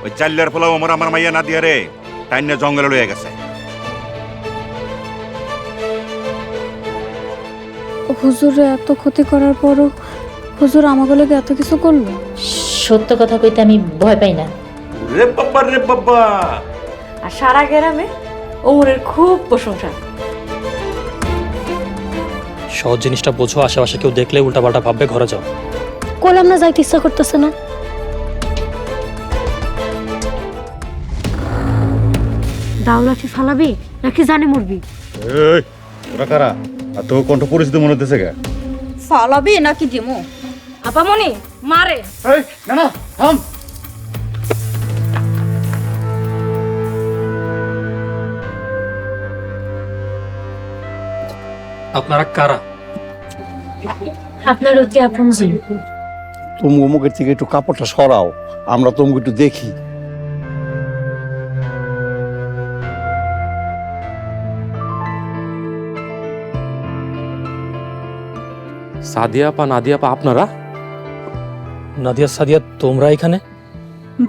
ওই চাল্লার ফলাও আমার মাইয়া না দিয়া রে টাইনে জঙ্গলে লয়ে গেছে। হুজুর এত ক্ষতি করার পরও হুজুর আমাকে লোক এত কিছু করলো। সত্য কথা কইতে আমি ভয় পাই না। রে বাবা রে বাবা, আর সারা গ্রামে ওমরের খুব প্রশংসা। সহজ জিনিসটা বোঝো, আশেপাশে কেউ দেখলে উল্টাপাল্টা ভাববে, ঘরে যাও। কলাম না যাইতে ইচ্ছা করতেছে না। দাওলাঠি ফালাবি নাকি জানে মরবি? এই ওরা কারা? আর তো কণ্ঠ পরিচিত মনে হতেছে কে? ফালাবি নাকি দিমু? আপামনি মারে। এই না না থাম। আপনারা কারা? আপনার অতি আপনজন। তুমি মুখের থেকে একটু কাপড়টা সরাও, আমরা তোমাকে একটু দেখি। সাদিয়া পা নাদিয়া পা আপনারা? নাদিয়া সাদিয়া তোমরা এখানে?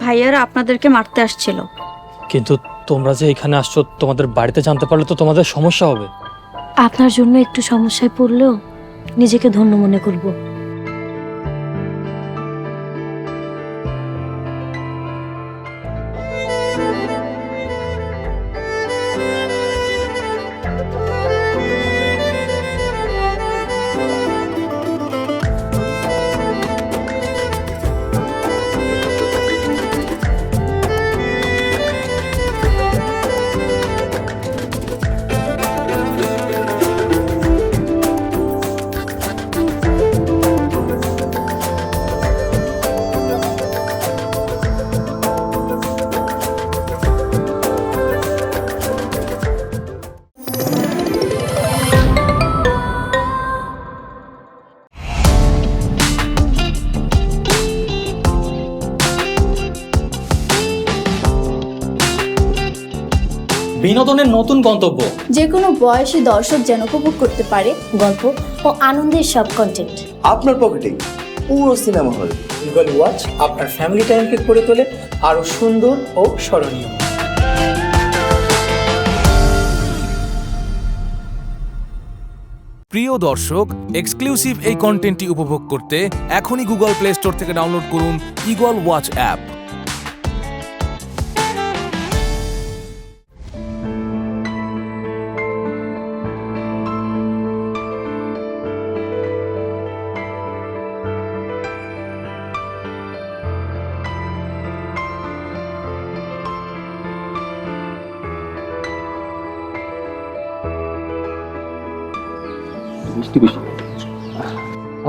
ভাইয়ারা আপনাদেরকে মারতে আসছিল। কিন্তু তোমরা যে এখানে আসছো, তোমাদের বাড়িতে জানতে পারলে তো তোমাদের সমস্যা হবে। আপনার জন্য একটু সমস্যায় পড়লেও নিজেকে ধন্য মনে করব। বিনোদনের নতুন গন্তব্য, যে কোনো বয়সী দর্শক যেন উপভোগ করতে পারে গল্প ও আনন্দের সব কন্টেন্ট আপনার পকেটে পুরো সিনেমা হল। ইগল ওয়াচ আপনার ফ্যামিলি টাইমকে করে তোলে আরো সুন্দর ও স্মরণীয়। প্রিয় দর্শক, এক্সক্লুসিভ এই কন্টেন্টটি উপভোগ করতে এখনই গুগল প্লে স্টোর থেকে ডাউনলোড করুন ইগল ওয়াচ অ্যাপ।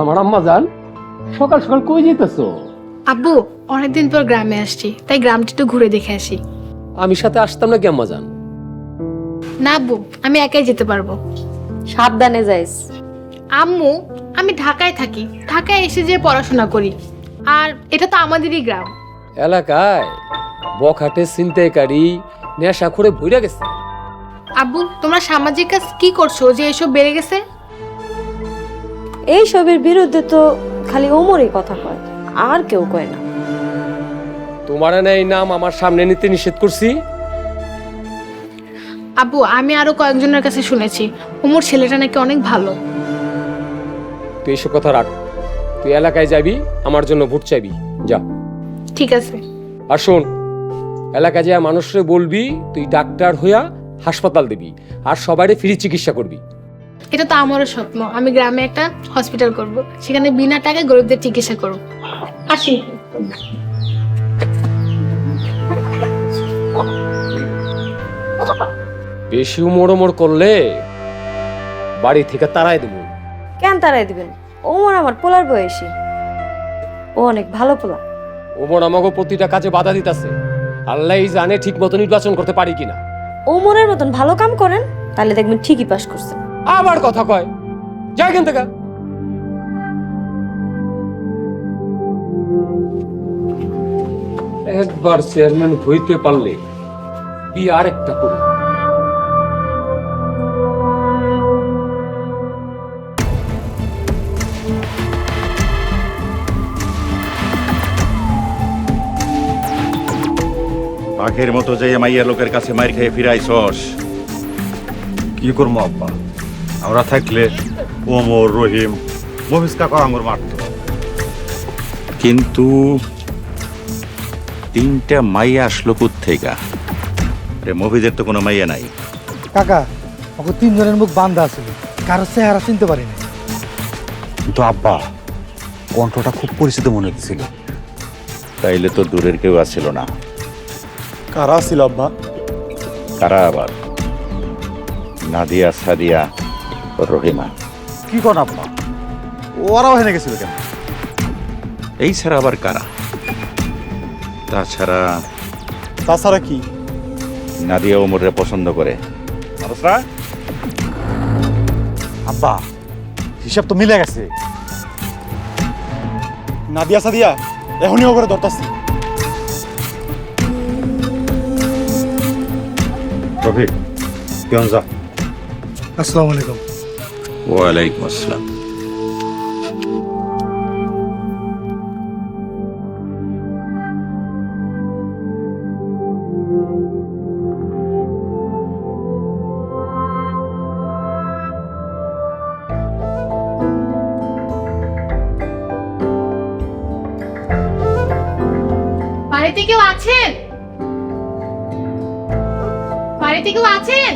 আমার আম্মা জান, সকাল সকাল কই যেতেছো? আব্বু অনেকদিন পর গ্রামে আসছি, তাই গ্রামটি একটু ঘুরে দেখে আসি। আমি সাথে আসতাম নাকি আম্মা জান? না আব্বু, আমি একাই যেতে পারবো। সাবধানে যাইস। আম্মু, আমি ঢাকায় থাকি, ঢাকায় এসে যে পড়াশোনা করি, আর এটা তো আমাদেরই গ্রাম। এলাকায় বখাটে ছিনতাইকারী নেশা করে ভইরা গেছে। আব্বু, তোমরা সামাজিক কাজ কি করছো যে এসব বেড়ে গেছে? এই সবের বিরুদ্ধে তো খালি ওমরই কথা কয়, আর কেউ কয় না। তোমার না এই নাম আমার সামনে নিতে নিষেধ করছি। আব্বু, আমি আরো কয়েকজনের কাছে শুনেছি ওমর ছেলেটা নাকি অনেক ভালো। তুই এসব কথা রাখ, তুই এলাকায় যাবি, আমার জন্য ভোট চাইবি, যা। ঠিক আছে। আর শোন, এলাকায় যা মানুষরে বলবি তুই ডাক্তার হইয়া হাসপাতাল দিবি, আর সবাইরে ফ্রি চিকিৎসা করবি। এটা তো আমারও স্বপ্ন, আমি গ্রামে একটা হসপিটাল করব, সেখানে বিনা টাকায় গরিবদের চিকিৎসা করব। আসি। বেশি উমড় করলে বাড়ি থেকে তাড়াই দেবো। কেন তারাই দিবেন? ওমর আমার পোলার বয়সী, ও অনেক ভালো পোলা। ওমর আমাকে প্রতিটা কাজে বাধা দিতেছে, আল্লাহই জানে ঠিক মতো নির্বাচন করতে পারি কিনা। ওমরের মতন ভালো কাম করেন, তাহলে দেখবেন ঠিকই পাস করছেন। আবার কথা কয়, যাই এখান থেকে। একবার চেয়ারম্যান হইতে পারলে বিয়ে আরেকটা করি। বাঘের মতো যে মাইয়া লোকের কাছে মাইর খেয়ে ফিরাইছস, কি করবো আব্বা? আমরা থাকলে ওমর, রহিম, মফিজ কাকা আঙুর মারত। কিন্তু 3টা মাইয়া আসলো কোত্থেকা? রে মফিজের তো কোনো মাইয়া নাই। কাকা ওকে 3 জনের মুখ বান্ধা আছিল, কারো চেহারা চিনতে পারি না। কিন্তু আব্বা কণ্ঠটা খুব পরিচিত মনে হচ্ছিল। তাইলে তো দূরের কেউ আসছিল না। কারা ছিল আব্বা? কারা আবার? নাদিয়া, সাদিয়া, রহিমা। কি কন আব্বা, ওরাও হেনে গেছিল কেন? এই ছাড়া আবার কারা? তাছাড়া কি? নাদিয়া ওমরে পছন্দ করে। আব্বা হিসাব তো মিলে গেছে। নাদিয়া সাদিয়া এখনই ওপরে ধরতাছি। রফিক কেমন যা? আসসালামু আলাইকুম। ওয়ালাইকুম আসসালাম। বাড়িতে কেউ আছেন? বাড়িতে কেউ আছেন?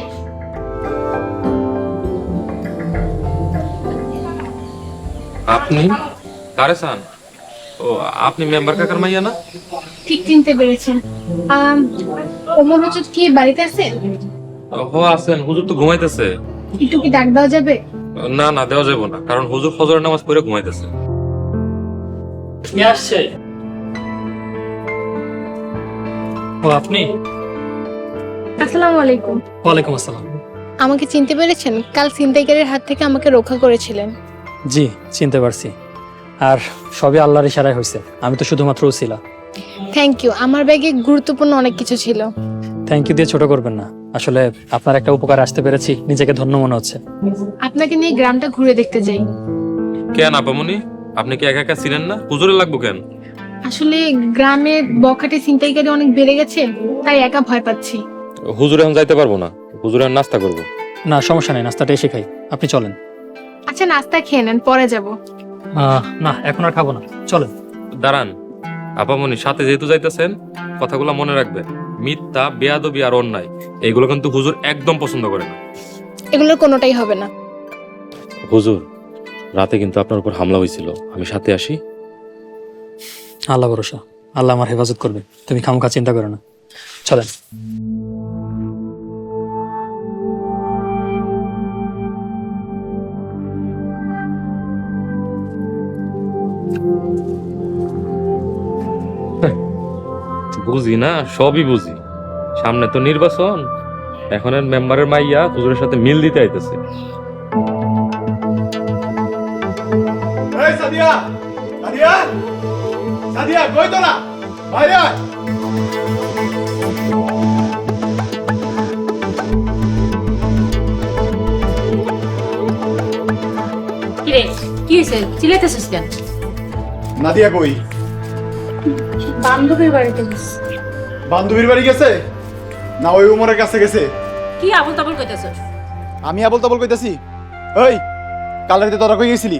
আপনি কারে চান? ও আপনি মেম্বার কাকার মাইয়া না? ঠিক চিনতে পেরেছেন। ওমর হুজুর কি বাড়িতে আছেন? ও আছেন, হুজুর তো ঘুমাইতেছে। একটু কি ডাক দেওয়া যাবে? না না, দেওয়া যাবে না, কারণ হুজুর ফজরের নামাজ পড়ে ঘুমাইতেছে। কে আসছে? ও আপনি? আসসালামু আলাইকুম। ওয়ালাইকুম আসসালাম। আমাকে চিনতে পেরেছেন? কাল ছিনতাইকারীর হাত থেকে আমাকে রক্ষা করেছিলেন। জি চিনতে পারছি, আর সবই আল্লাহর ইশারায় হয়েছে। আমি তো শুধুমাত্র উসিলা। Thank you. আমার ব্যাগে গুরুত্বপূর্ণ অনেক কিছু ছিল। থ্যাংক ইউ দিয়ে ছোট করবেন না, আসলে আপনার একটা উপকার আসতে পেরেছি, নিজেকে ধন্য মনে হচ্ছে। আপনাকে নিয়ে গ্রামটা ঘুরে দেখতে যাই। কেন আপামনি, আপনি কি একা একা ছিলেন না? হুজুরে লাগবো কেন? আসলে গ্রামে বখাটে ছিনতাইকারী অনেক বেড়ে গেছে, তাই একা ভয় পাচ্ছি। হুজুর এখন যাইতে পারবো না, হুজুর এখন নাস্তা করবো। না সমস্যা নেই, নাস্তাটা এসে খাই, আপনি চলেন। আচ্ছা নাস্তা খেয়ে নেন, পরে যাব। না এখন আর খাবো না, চলেন। দাঁড়ান আপামনি, সাথে যেহেতু যাইতেছেন কথাগুলো মনে রাখবেন। মিথ্যা, বেয়াদবি আর অন্যায় এইগুলো কিন্তু হুজুর একদম পছন্দ করে না। এগুলোর কোনোটাই হবে না। হুজুর রাতে কিন্তু আপনার উপর হামলা হয়েছিল, আমি সাথে আসি? আল্লাহ ভরসা, আল্লাহ আমার হেফাজত করবে, তুমি খামখা চিন্তা করো না, চলেন। বুঝি না, সবই বুঝি। সামনে তো নির্বাচন, এখন মেম্বারের মাইয়া হুজুরের সাথে মিল দিতে আইতেছে। সাদিয়া সাদিয়া সাদিয়া কই তোরা? বাইরে আয়। কি রে, কি হয়েছে? চিল্লাইতেছিস কেন? নাদিয়া কই? বান্ধবীর বাড়িতে গেছে। বান্ধবীর বাড়ি গেছে না ওই উমরের কাছে গেছে? কি আবল তাবল কইতাছস? আমি আবল তাবল কইতাছি? ওই কাল রাতে তোরা কই গেছিলি?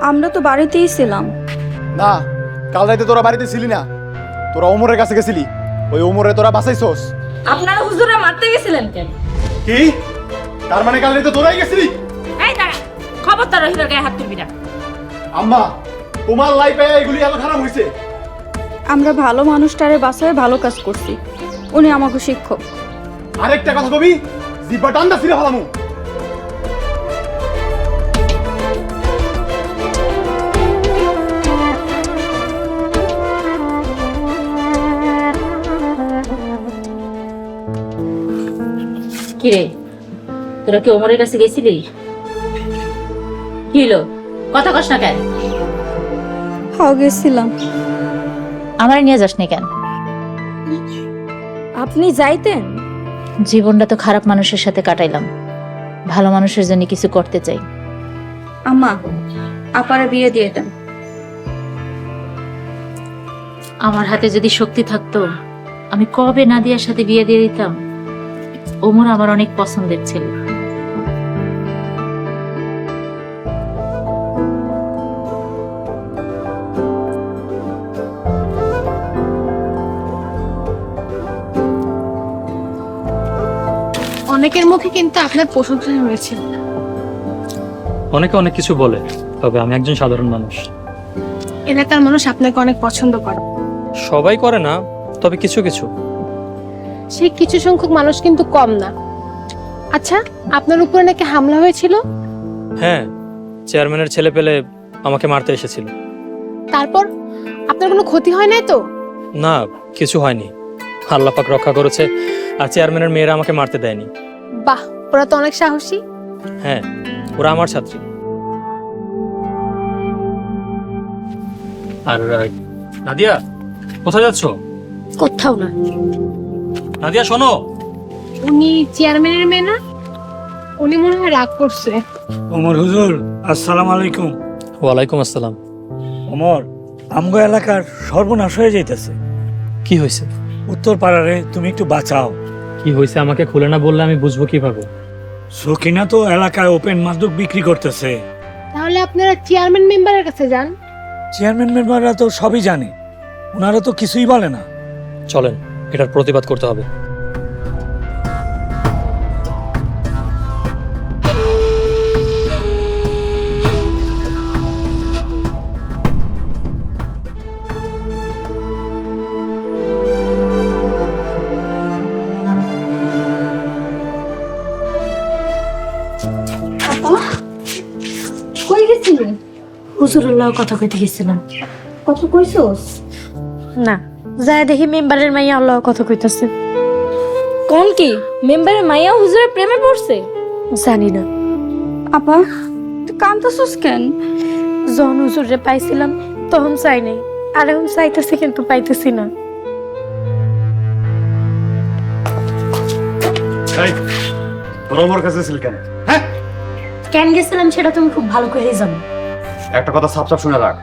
আমরা তো বাড়িতেই ছিলাম। না, কাল রাতে তোরা বাড়িতে ছিলি না, তোরা ওমরের কাছে গেছিলি। ওই ওমরে তোরা বাঁচাইছস। আপনারা হুজুরে মারতে গেছিলেন কেন? কি তার মানে কাল রাতে তোরাই গেছিলি? এই দাঁড়া, খবরদার রহিমের গায়ে হাত তুলবি না। আম্মা তোমার লাইফে এগুলি এত খারাপ হইছে? আমরা ভালো মানুষটারে বাসায় ভালো কাজ করছি, উনি আমাকে শিক্ষক। আরেকটা কথা কবি, জিব্বা টান্দা ফিরে ফেলামু। কিরে, তোরা কি ওমরের কাছে গেছিলি? কি হলো, কথা কস না কেন? হ্যাঁ গেছিলাম। আমার নিয়ে যাস নি কেন? আপনি যাইতেন? জীবনটা তো খারাপ মানুষের সাথে কাটাইলাম, ভালো মানুষের জন্য কিছু করতে চাই। আম্মা আপারে বিয়ে দিয়ে দেন। আমার হাতে যদি শক্তি থাকতো আমি কবে নাদিয়ার সাথে বিয়ে দিয়ে দিতাম। ওমর আমার অনেক পছন্দের ছেলে। অনেকের মুখে কিন্তু আপনার প্রশংসা হয়েছে। অনেকে অনেক কিছু বলে, তবে আমি একজন সাধারণ মানুষ। এলাকার মানুষ আপনাকে অনেক পছন্দ করে। সবাই করে না, তবে কিছু কিছু। সেই কিছু সংখ্যক মানুষ কিন্তু কম না। আচ্ছা, আপনার উপরে নাকি হামলা হয়েছিল? হ্যাঁ, চেয়ারম্যানের ছেলে পেলে আমাকে মারতে এসেছিল। তারপর আপনার কোনো ক্ষতি হয় নাই তো? না, কিছু হয়নি, আল্লাহ পাক রক্ষা করেছে। আর চেয়ারম্যানের মেয়েরা আমাকে মারতে দেয়নি। বাহ, ওরা তো অনেক সাহসী। হ্যাঁ, ওরা আমার ছাত্রী। আর নাদিয়া, কোথায় যাচ্ছ? কোথাও না। নাদিয়া শোনো। উনি চেয়ারম্যানের মেয়ে না? উনি মনে হয় রাগ করছে। ওমর হুজুর, আসসালামু আলাইকুম। ওয়ালাইকুম আসসালাম। ওমর, আমগো এলাকার সর্বনাশ হয়ে যাইতেছে। কি হয়েছে? উত্তর পাড়ারে তুমি একটু বাঁচাও। কি হয়েছে আমাকে খুলে না বললে আমি বুঝবো কিভাবে? সকিনা তো এলাকায় ওপেন মাদক বিক্রি করতেছে। তাহলে আপনারা চেয়ারম্যান মেম্বারের কাছে যান। চেয়ারম্যান মেম্বাররা তো সবই জানে, ওনারা তো কিছুই বলে না। চলেন, এটার প্রতিবাদ করতে হবে। কই গেছিলি? হুজুরুল্লাহ কথা কইতে গেছিলাম। কথা কইছস? না, যায় দেখি মেম্বারের মাইয়া আল্লাহ কথা কইতাছে। কোন কি মেম্বারের মাইয়া হুজুরের প্রেমে পড়ছে? জানি না। আপা তুই কাঁদতেছিস কেন? যখন হুজুরে পাইছিলাম তখন চাই নাই, আর এখন চাইতেছি কিন্তু পাইতেছি না। তোরা আমার কাছে ছিল কেন? হ্যাঁ, কেন গেছিলাম সেটা তুমি খুব ভালো করে জানো। একটা কথা সাপ সাপ শুনে রাখ,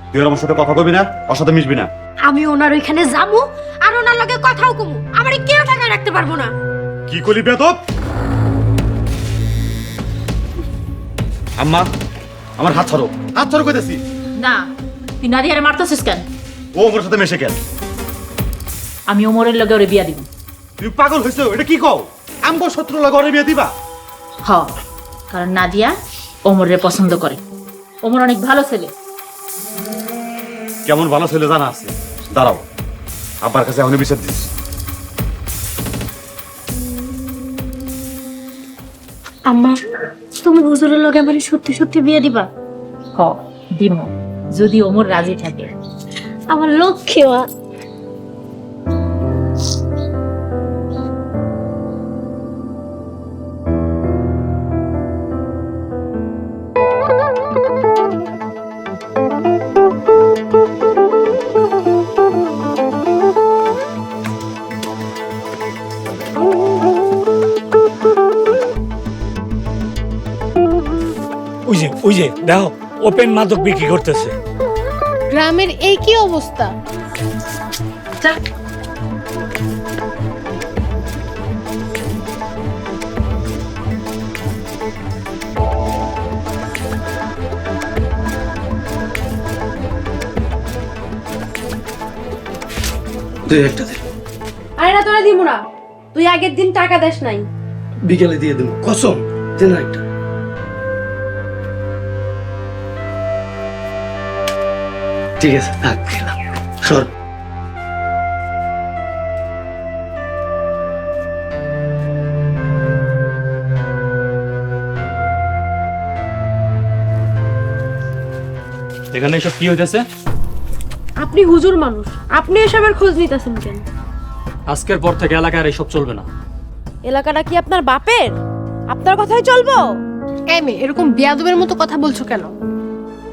তুই আর আমার সাথে কথা কবি না, ওর সাথে মিশবি না। আমি ওনার ওইখানে যাবো আর ওনার লগে কথাও কমু, আমারে কেউ টাকা রাখতে পারবো না। কি করলি বেদব? আম্মা, আমার হাত ছাড়ো, হাত ছাড়ো কইতেছি। না, তুই নাদিয়ারে মারতেছিস কেন? ও ওর সাথে মেশে কেন? আমি ওমরের লগে ওরে বিয়া দিব। তুমি পাগল হইছো? এটা কি কও? আমগো শত্রু লাগা ওরে বিয়ে দিবা? হ, কারণ নাদিয়া ওমরের পছন্দ করে। ওমর অনেক ভালো ছেলে। কেমন ভালো ছেলে জানা আছে? দাঁড়াও, আব্বার কাছে এখনই বিচার দিস। আম্মা, তুমি হুজুরের লগে আমারে সত্যি সত্যি বিয়ে দিবা? হ, দিব, যদি ওমর রাজি থাকে। আমার লক্ষ্মী মা। ওই যে দেখো, ওপেন মাদক বিক্রি করতেছে। গ্রামের এই কি অবস্থা? আরে না, তোরা দিব না। তুই আগের দিন টাকা দেস নাই। বিকেলে দিয়ে দেবো, কসম দেন একটা। ঠিক আছে, থাক খেলাম। সর। এখানে এসব কি হইতেছে? আপনি হুজুর মানুষ, আপনি এসবের খোঁজ নিতেছেন কেন? আজকের পর থেকে এলাকায় এসব চলবে না। এলাকাটা কি আপনার বাপের? আপনার কথাই চলবো? এই মেয়ে, এরকম বেয়াদবের মতো কথা বলছো কেন?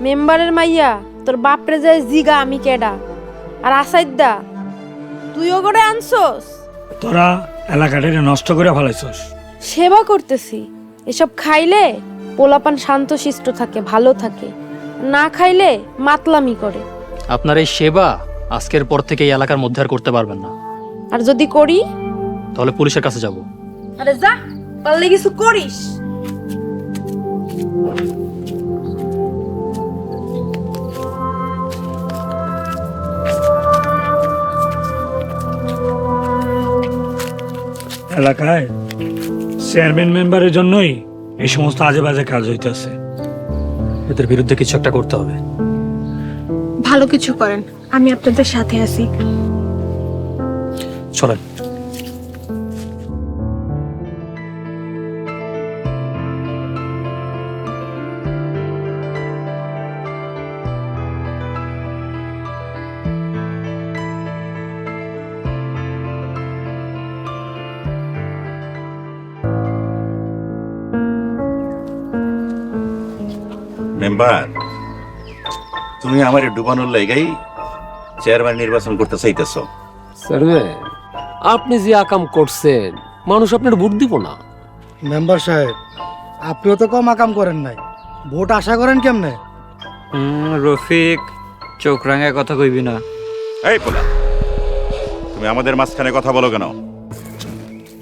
মেম্বারের মাইয়া তোর বাপরে যায় জিগা আমি কেডা। আর আসাইদা তুইও করে আনছস? তোরা এলাকাটা নষ্ট করে ফেলাইছস। সেবা করতেছি। এসব খাইলে পোলাপান শান্তশিষ্ট থাকে, ভালো থাকে। না খাইলে মাতলামি করে। আপনার এই সেবা আজকের পর থেকে এই এলাকার মধ্যে আর করতে পারবেন না। আর যদি করি? তাহলে পুলিশের কাছে যাব। আরে যা, পারলে কিছু করিস। এলাকায় চেয়ারম্যান মেম্বারের জন্যই এই সমস্ত আজে বাজে কাজ হইতেছে। এদের বিরুদ্ধে কিছু একটা করতে হবে। ভালো কিছু করেন, আমি আপনাদের সাথে আছি। চলেন। মেম্বার, তুমি আমার ডুবানোর লাইগাই চেয়ারম্যান নির্বাচন করতে চাইতেছ? চেয়ারম্যান, আপনি যে আকাম করছেন মানুষ আপনার ভোট দিব না। মেম্বার সাহেব, আপনিও তো কম আকাম করেন নাই, ভোট আশা করেন কেমনে? রফিক, চোখ রাঙায় কথা কইবি না। এই পোলা, তুমি আমাদের মাঝখানে কথা বলো কেন?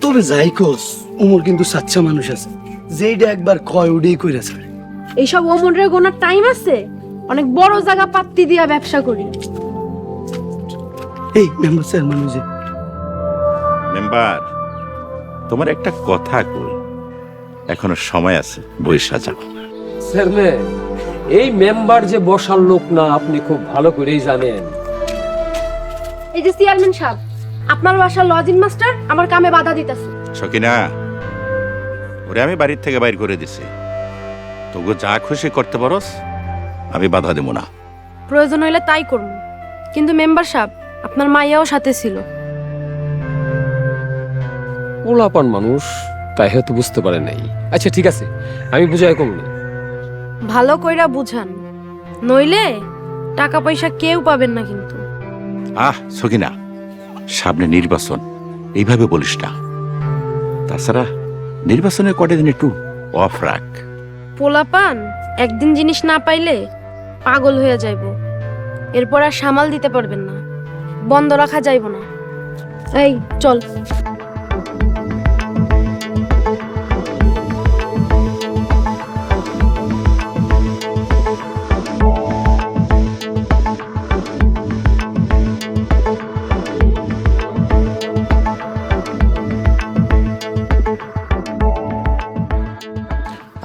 তবে যাই কোস, উমর কিন্তু সাচ্চা মানুষ আছে, যেইটা একবার কয় উডেই কইরা ছাড়ে। এইসব ওমরের গোনার টাইম আছে? অনেক বড় জায়গা পাত্তি দিয়া ব্যবসা করি। এই মেম্বার স্যার মানুষে মেম্বার, তোমার একটা কথা কই, এখনো সময় আছে, বইসা যাও। চেয়ারম্যান, এই মেম্বার যে বসার লোক না আপনি খুব ভালো করেই জানেন। এই যে চেয়ারম্যান সাহেব, আপনার বাসার লজিং মাস্টার আমার কামে বাধা দিতেছে। সকিনা, ওরে আমি বাড়ির থেকে বাইর করে দিছি, তোকে যা খুশি করতে পারোস, আমি বাধা দেব না। প্রয়োজন হইলে তাই করব, কিন্তু মেম্বার সাহেব আপনার মাইয়াও সাথে ছিল। ওলাপান মানুষ, তাই হয়তো বুঝতে পারে নাই। আচ্ছা ঠিক আছে, আমি বুঝাই কমনি। ভালো কইরা বুঝান, নইলে টাকা পয়সা কেউ পাবেন না কিন্তু। সকিনা, সামনে নির্বাচন, এইভাবে বলিস না। তাছাড়া নির্বাচনের কটা দিন একটু অফ রাখ। পোলাপান একদিন জিনিস না পাইলে পাগল হয়ে যাইব, এরপর আর সামাল দিতে পারবেন না, বন্ধ রাখা যাইব না। এই চল।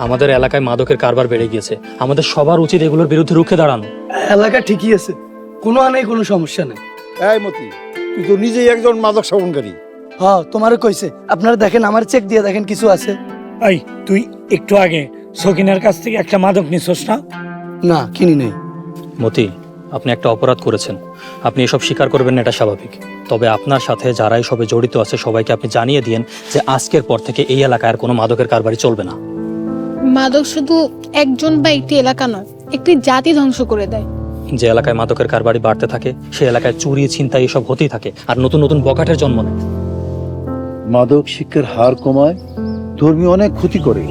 আমাদের এলাকায় মাদকের কারবার বেড়ে গিয়েছে, আমাদের সবার উচিত এগুলোর বিরুদ্ধে রুখে দাঁড়ানো। এলাকা ঠিকই আছে, কোনো আনেই কোনো সমস্যা নেই। এই মতি, তুই তো নিজেই একজন মাদক সেবনকারী। হ্যাঁ, তোমারও কইছে। আপনারা দেখেন, আমার চেক দিয়ে দেখেন কিছু আছে। এই তুই একটু আগে সকিনার কাছ থেকে একটা মাদক নিছস না? না, কিনি নেই। মতি, আপনি একটা অপরাধ করেছেন, আপনি এসব স্বীকার করবেন না, এটা স্বাভাবিক। তবে আপনার সাথে যারা এসবে জড়িত আছে সবাইকে আপনি জানিয়ে দিন যে আজকের পর থেকে এই এলাকায় আর কোনো মাদকের কারবারই চলবে না। মাদক শুধু একজন বা একটি এলাকা নয়, একটি জাতি ধ্বংস করে দেয়। যে এলাকায় মাদকের কারবারি বাড়তে থাকে সেই এলাকায় চুরি ছিনতাই এসব হতেই থাকে, আর নতুন নতুন বখাটের জন্ম নেয়। মাদক শিক্ষার হার কমায়, ধর্মী অনেক ক্ষতি করে।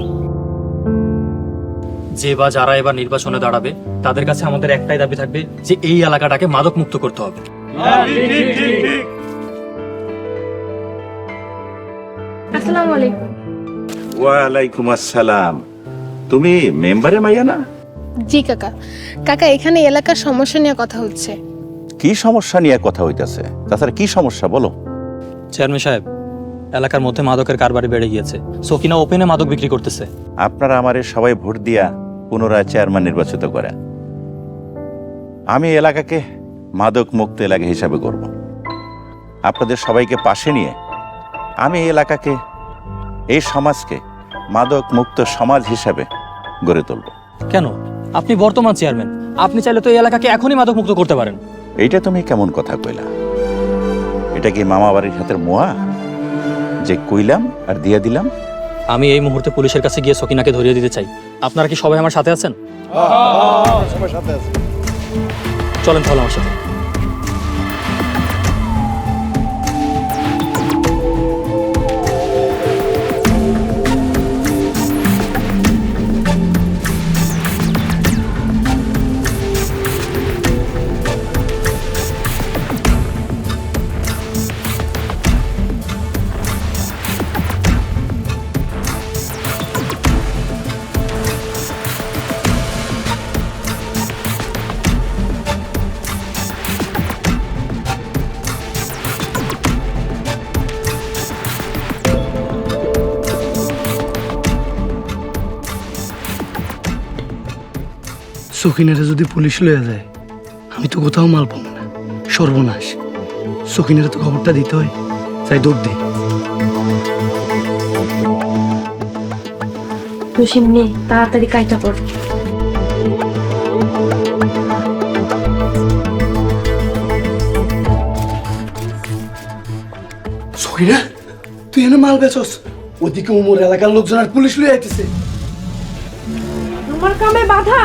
যে বা যারা এবার নির্বাচনে দাঁড়াবে তাদের কাছে আমাদের একটাই দাবি থাকবে যে এই এলাকাটাকে মাদক মুক্ত করতে হবে। আসসালামু আলাইকুম। ওয়ালাইকুম আসসালাম। তুমি মেম্বারে মাইয়া না? জি কাকা। কাকা, এখানে এলাকার সমস্যা নিয়ে কথা হচ্ছে। কি সমস্যা নিয়ে কথা হইতাছে? তাছাড়া কি সমস্যা বলো? চেয়ারম্যান সাহেব, এলাকার মধ্যে মাদকের কারবারি বেড়ে গিয়েছে, সকিনা ওপেনে মাদক বিক্রি করতেছে। আপনারা আমারে সবাই ভোট দিয়া পুনরায় চেয়ারম্যান নির্বাচিত করে, আমি এলাকাকে মাদক মুক্ত এলাকা হিসাবে করব। আপনাদের সবাইকে পাশে নিয়ে আমি এই এলাকাকে, এই সমাজকে মাদক মুক্ত সমাজ হিসাবে গড়ে তুলব। কেন? আপনি বর্তমান চেয়ারম্যান, আপনি চাইলে তো এই এলাকাকে এখনই মাদক মুক্ত করতে পারেন। এইটা তুমি কেমন কথা কইলা? এটা কি মামা বাড়ির হাতের মোয়া যে কইলাম আর দিয়া দিলাম? আমি এই মুহূর্তে পুলিশের কাছে গিয়ে সকিনাকে ধরিয়ে দিতে চাই। আপনারা কি সবাই আমার সাথে আছেন? চলেন তাহলে আমার সাথে। সখিনারে যদি পুলিশ লয়ে যায় আমি তো কোথাও মাল পাবো না, সর্বনাশ। সখিনারে তো খবরটা দিতে হয়, তাই দৌড় দিই। রহিম নে, তাড়াতাড়ি কাইটা পড়। সখিনা, তুই এনে মাল বেচস, ওদিকে উমর এলাকার লোকজন আর পুলিশ লয়ে আইতেছে। আমার কামে বাধা,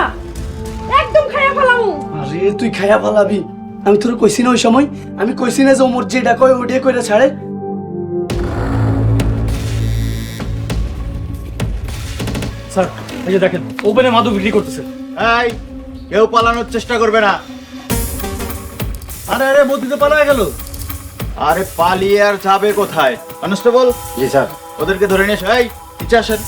একদম খাইয়া ফেলামু। আরে তুই খাইয়া ফালাবি, আমি তোর কইছি না ওই সময়, আমি কইছি না যে ওমর যেটা কয় ওইটাই কইরা ছাড়ে। স্যার এই যে দেখেন ওপেনে মাদক বিক্রি করতেছে। এই কেউ পালানোর চেষ্টা করবে না। আরে আরে মধ্যে পালা গেল। আরে পালিয়ে আর যাবে কোথায়? কনস্টেবল, জি স্যার। ওদেরকে ধরে নিয়ে এসো। এই নিচে আসেন।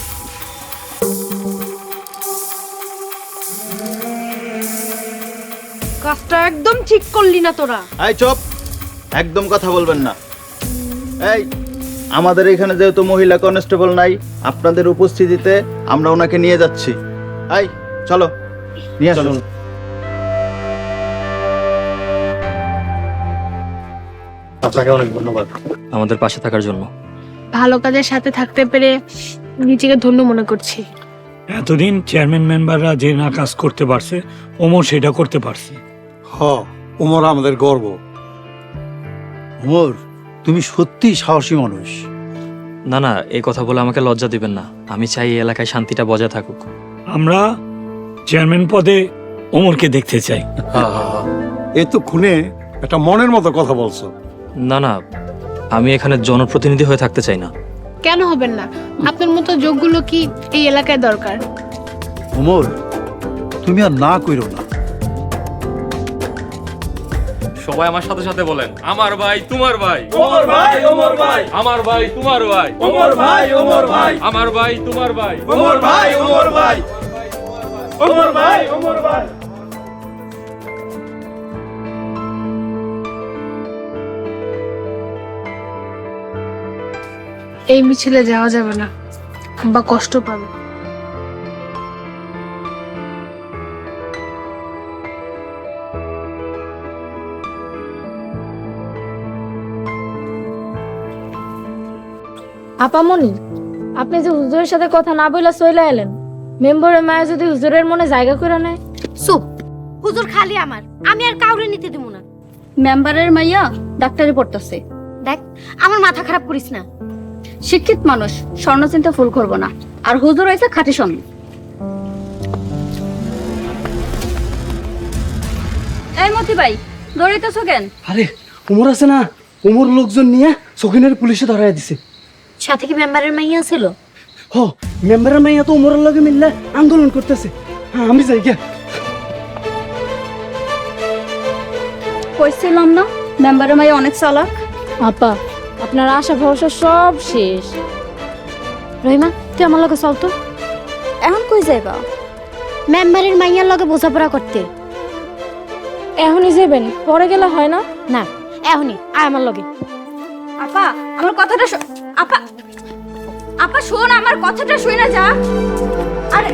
কাজটা একদম ঠিক করলি না তোরা। এই চুপ, একদম কথা বলবেন না। এই আমাদের এখানে যেহেতু মহিলা কনস্টেবল নাই, আপনাদের উপস্থিতিতে আমরা ওনাকে নিয়ে যাচ্ছি। এই চলো নিয়ে আসুন। আপনাকে অনেক ধন্যবাদ আমাদের পাশে থাকার জন্য। ভালো কাজের সাথে থাকতে পেরে নিজেকে ধন্য মনে করছি। এতদিন চেয়ারম্যান মেম্বাররা যে না কাজ করতে পারছে, ওমর সেটা করতে পারছে। হ, ওমর আমাদের গর্ব। ওমর, তুমি সত্যি সাহসী মানুষ। না না, এই কথা বলে আমাকে লজ্জা দিবেন না। আমি চাই এই এলাকায় শান্তিটা বজায় থাকুক। আমরা চেয়ারম্যান পদে ওমরকে দেখতে চাই। এ তো খুনে একটা মনের মতো কথা বলছো। না না, আমি এখানে জনপ্রতিনিধি হয়ে থাকতে চাই না। কেন হবেন না? আপনার মতো যোগ্য লোকই এই এলাকায় দরকার। ওমর, তুমি আর না কইরো না। সবাই আমার সাথে সাথে বলেন, আমার ভাই তোমার ভাই, ওমর ভাই, ওমর ভাই, আমার ভাই তোমার ভাই, ওমর ভাই, ওমর ভাই, আমার ভাই তোমার ভাই, ওমর ভাই, ওমর ভাই, ওমর ভাই, ওমর ভাই। এই মিছিলে যাওয়া যাবে না, বা কষ্ট পাবে। আপামনি, আপনি যে হুজুরের সাথে কথা না বইলা চলে এলেন, মেম্বারের মায়া যদি হুজুরের মনে জায়গা করে নেয়? চুপ, হুজুর খালি আমার, আমি আর কাউরে নিতে দিব না। মেম্বারের মাইয়া ডাক্তারি পড়তেছে। দেখ, আমার মাথা খারাপ করিস না। শিক্ষিত মানুষ স্বর্ণচিন্তা ফুল করবো না, আর হুজুর হয়েছে খাঁটি স্বর্ণ। এই মতি ভাই, দৌড়াইতেছো কেন? আরে ওমর আছে না, ওমর লোকজন নিয়ে সখিনারে পুলিশে ধরাই দিছে। সাথে কি মেম্বারের মাইয়া ছিল? হ, মেম্বারের মাইয়া তো ওমরের লগে মিললে আন্দোলন করতেছে। হ্যাঁ, আমি যাই গিয়া। কইছিলাম না মেম্বারের মাইয়া অনেক চালাক। আপা, আপনার আশা ভরসা সব শেষ। রহিমা, তুই আমার লগে চল তো। এখন কই যাইবা? মেম্বারের মাইয়ার লগে বোঝাপড়া করতে। এখনই যাবেন, পরে গেলে হয় না? না, এখনই আয় আমার লগে। আপা, আমার কথাটা আপা, আপা শোন, আমার কথাটা শুই না যা। আরে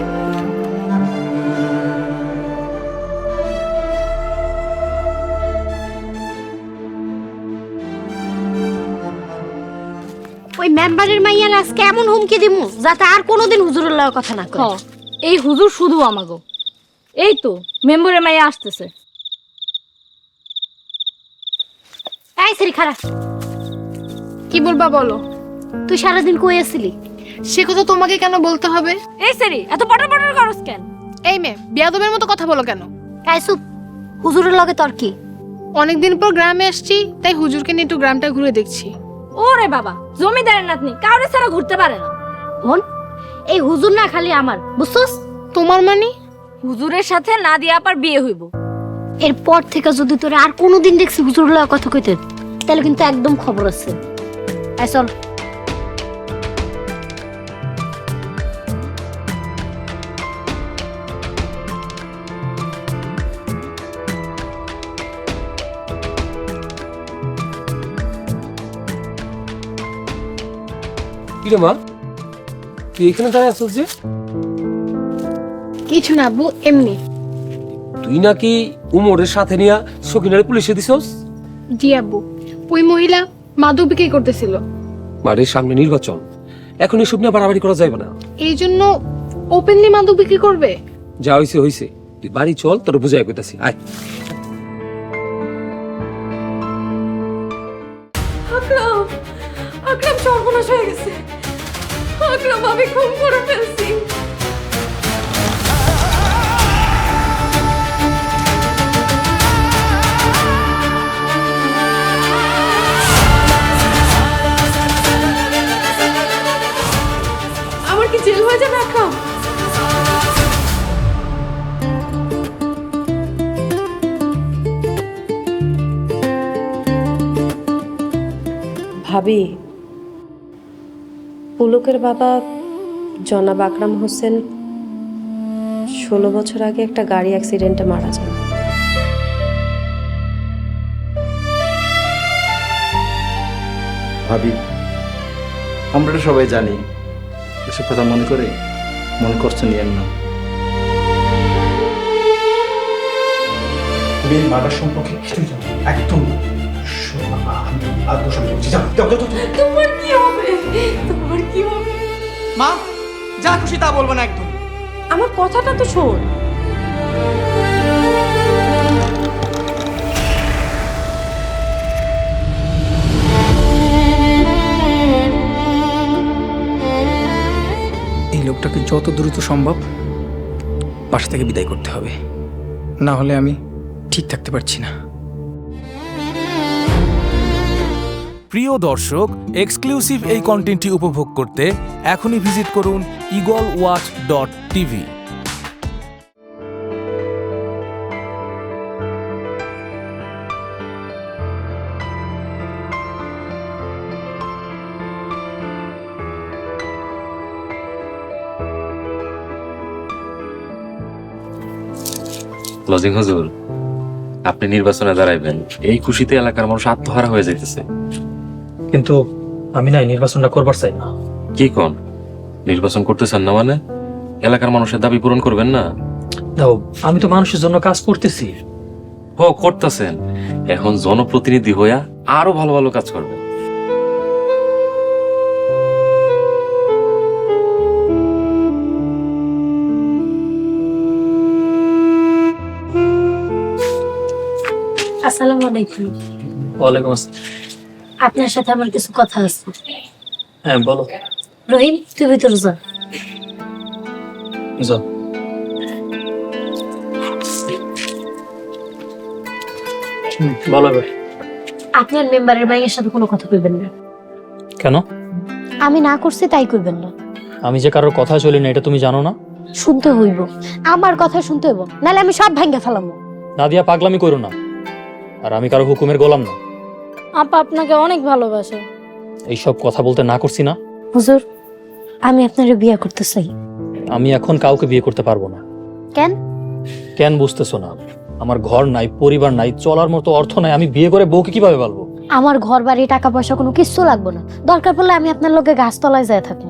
ওই মেম্বারের মাইয়ার আজকে এমন হুমকি দিমু যাতে আর কোনোদিন হুজুরের লগে কথা না কয়। এই হুজুর শুধু আমাগো। এই তো মেম্বারের মাইয়া আসতেছে। এই সেরি খারাপ, কি বলবা বলো? তুই সারাদিন কই আছিলি? সে কথা তোমাকে কেন বলতে হবে? এই সেরি, এত পটর পটর করস কেন? এই মেয়ে, বিয়াদবের মতো কথা বলো কেন? এই চুপ, হুজুরের লগে তোর কি? অনেকদিন পর গ্রামে আসছি, তাই হুজুরকে নিয়ে একটু গ্রামটা ঘুরে দেখছি। ওরে বাবা, জমিদারের নাতনি কাউরে ছাড়া ঘুরতে পারে না। হন, এই হুজুর না খালি আমার, বুঝছস? তোমার মানে? হুজুরের সাথে নাদিয়া আপার বিয়ে হইব। এরপর থেকে যদি তোরা আর কোনোদিন দেখছি হুজুরের লগে কথা কইতে, তাহলে কিন্তু একদম খবর আছে। এই চল। কিরে মা, তুই এখানে দাঁড়ায় আছিস যে? কিছু না আব্বু, এমনি। তুই নাকি উমরের সাথে নিয়ে সকিনারে পুলিশে দিছস? জি আব্বু, ওই মহিলা মাদক বিক্রি করতেছিল, বাড়ির সামনে নির্বাচন, এখন এসব নিয়ে বাড়াবাড়ি করা যাবে না। এই জন্য ওপেনলি মাদক বিক্রি করবে। যা হইছে হইছে, তুই বাড়ি চল, তোর বুঝাই কইতাছি। আয়। আকরাম, আকরাম সর্বনাশ হয়ে গেছে। আকরাম, আমি খুন করে ফেলছি। আমার কি জেল হয়ে যাবে আকরাম? ভাবি, পুলকের বাবা জনাব আকরাম হোসেন 16 বছর আগে একটা গাড়ি অ্যাক্সিডেন্টে মারা যান। ভাবি, আমরা তো সবাই জানি, এসব কথা মনে করছে নিয়েন না। তুমি মার্ডার সম্পর্কে কিছুই জানো না, একদম না। আর দোষ আমি করছি, যাও যাও যাও, যাও। তোমার কি হবে? তোমার কি হবে? মা, যা খুশি তা বলবো না একদম। আমার কথাটা তো শোন। এই লোকটাকে যত দ্রুত সম্ভব বাসা থেকে বিদায় করতে হবে, না হলে আমি ঠিক থাকতে পারছি না। প্রিয় দর্শক, এক্সক্লুসিভ এই কন্টেন্টটি উপভোগ করতে এখনই ভিজিট করুন eagleWatch.tv। লজিং হুজুর, আপনি নির্বাচনে দাঁড়াইবেন, এই খুশিতে এলাকার মানুষ আত্মহারা হয়ে যাইতেছে। কিন্তু আমি না এই নির্বাচনটা করবার চাই না। কি কোন? নির্বাচন করতেছেন না মানে এলাকার মানুষের দাবি পূরণ করবেন না? দাও, আমি তো মানুষের জন্য কাজ করতেছি। ও করতেছেন, এখন জনপ্রতিনিধি হইয়া আরো ভালো ভালো কাজ করবেন। আসসালামু আলাইকুম। ওয়ালাইকুম আসসালাম। আপনার সাথে আমার কিছু কথা আছে। হ্যাঁ বলো। রহিম, তুই ভিতরে যা। যাও। বলো ভাই। আপনার মেম্বারের মাইয়ের সাথে কোনো কথা কইবেন না। কেন? আমি না করছি তাই কইবেন না। আমি যে কারোর কথা চলি না এটা তুমি জানো না? শুনতে হইব, আমার কথা শুনতে হইব, নাহলে আমি সব ভাঙ্গা ফেলামু। নাদিয়া, পাগলামি করো না। আর আমি কারো হুকুমের গোলাম না। আপা আপনাকে অনেক ভালোবাসে। এইসব কথা বলতে না করছি না? হুজুর, আমি আপনারে বিয়ে করতে চাই। আমি এখন কাউকে বিয়ে করতে পারবো না। কেন? কেন বুঝতেছো না? আমার ঘর নাই, পরিবার নাই, চলার মতো অর্থ নাই। আমি বিয়ে করে বউকে কিভাবে পালবো? আমার ঘর বাড়ি টাকা পয়সা কোনো কিচ্ছু লাগবে না, দরকার পড়লে আমি আপনার লগে গাছতলায় যায় থাকি।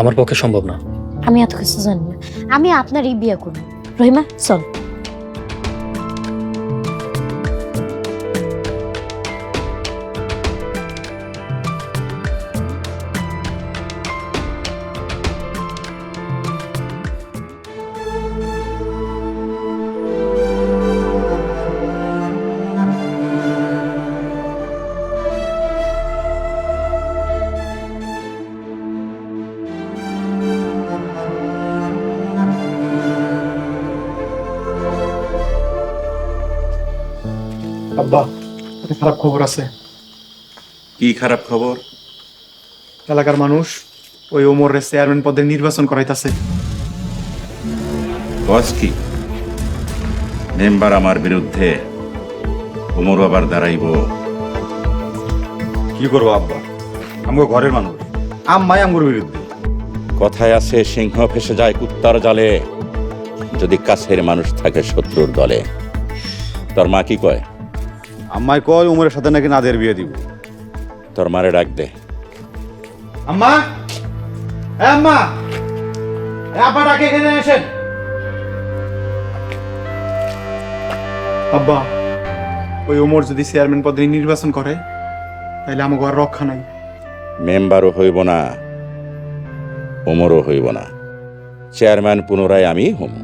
আমার পক্ষে সম্ভব না। আমি এত কিছু জানি না, আমি আপনারই বিয়ে করব। রহিমা, চল। আব্বা, একটা খারাপ খবর আছে। কি খারাপ খবর? এলাকার মানুষ ওই ওমরের চেয়ারম্যান পদে নির্বাচন করাইতাছে। বস কি মেম্বার আমার বিরুদ্ধে, ওমর বাবার দাঁড়াইব। কি করবো আব্বা, আমগো ঘরের মানুষ, আম্মাই আমগোর বিরুদ্ধে। কথায় আছে, সিংহ ফেসে যায় কুত্তার জালে, যদি কাছের মানুষ থাকে শত্রুর দলে। তোর মা কি কয়? আম্মাই কয় উমরের সাথে নাকি নাদের বিয়ে দিব। তোর মারে ডাক দে। আম্মা, আম্মা, আব্বা ডাকে এখানে এসেন। আব্বা, ওই ওমর যদি চেয়ারম্যান পদে নির্বাচন করে তাহলে আমাকে আর রক্ষা নাই। মেম্বারও হইব না, ওমরও হইব না, চেয়ারম্যান পুনরায় আমি হম।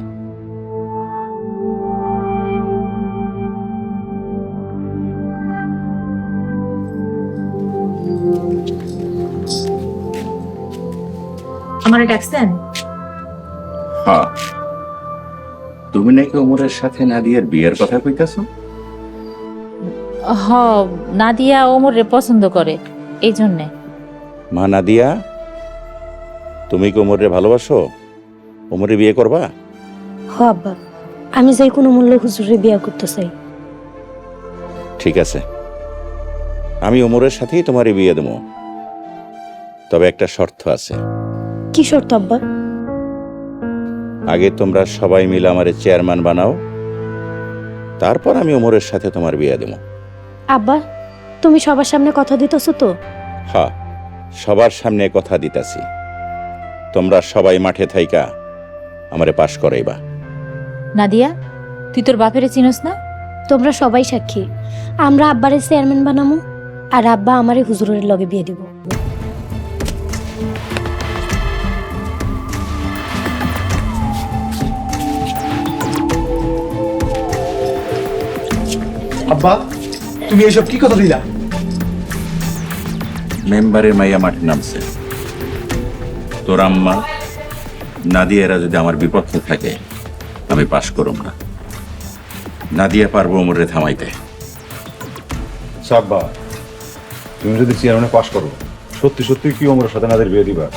আমারে ডাকছেন? হ্যাঁ, তুমি নাকি ওমরের সাথে নাদিয়ার বিয়ের কথা কইতাছো? হ, নাদিয়া ওমরে পছন্দ করে, এই জন্যে। মা নাদিয়া, তুমি কি ওমরে ভালোবাসো? ওমরে বিয়ে করবা? হ আব্বা, আমি যে কোনো মূল্য হুজুরে বিয়া করতে চাই। ঠিক আছে, আমি ওমরের সাথেই তোমারে বিয়ে দেবো, তবে একটা শর্ত আছে। কি শর্ত আব্বা? আগে তোমরা সবাই মিলে আমারে চেয়ারম্যান বানাও, তারপর আমি ওমরের সাথে তোমার বিয়ে দেবো। আব্বা, তুমি সবার সামনে কথা দিতেছো তো? হ্যাঁ, সবার সামনে কথা দিতাছি। তোমরা সবাই মাঠে থাইকা আমারে পাশ করাইবা। নাদিয়া, তুই তোর বাপেরে চিনস না? তোমরা সবাই সাক্ষী, আমরা আব্বারে চেয়ারম্যান বানামু আর আব্বা আমারে হুজুরের লগে বিয়ে দিব। আব্বা, তুমি এইসব কি কথা দিলা? মেম্বারের মাইয়া মাঠে নামছে, তোর আম্মা নাদিয়ারা যদি আমার বিপক্ষে থাকে আমি পাশ করব না। নাদিয়া পারবো ওমরে থামাইতে। সাব্বা, তুমি যদি চেয়ারম্যানে পাশ করো, সত্যি সত্যি কি ওমরের সাথে নাদের বিয়ে দিবা?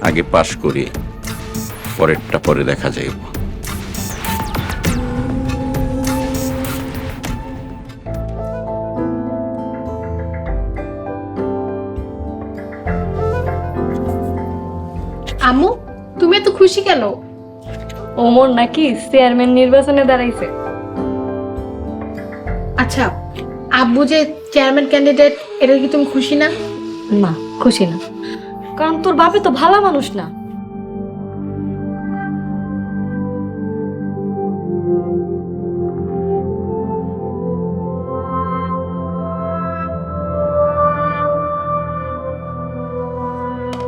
আগে পাশ করি, পরেরটা পরে দেখা যাইব। আম্মু, তুমি এত খুশি কেন? ওমর নাকি চেয়ারম্যান নির্বাচনে দাঁড়াইছে। আচ্ছা, আব্বু যে চেয়ারম্যান ক্যান্ডিডেট, এটা কি তুমি খুশি না? না, খুশি না, কারণ তোর বাপে তো ভালো মানুষ না।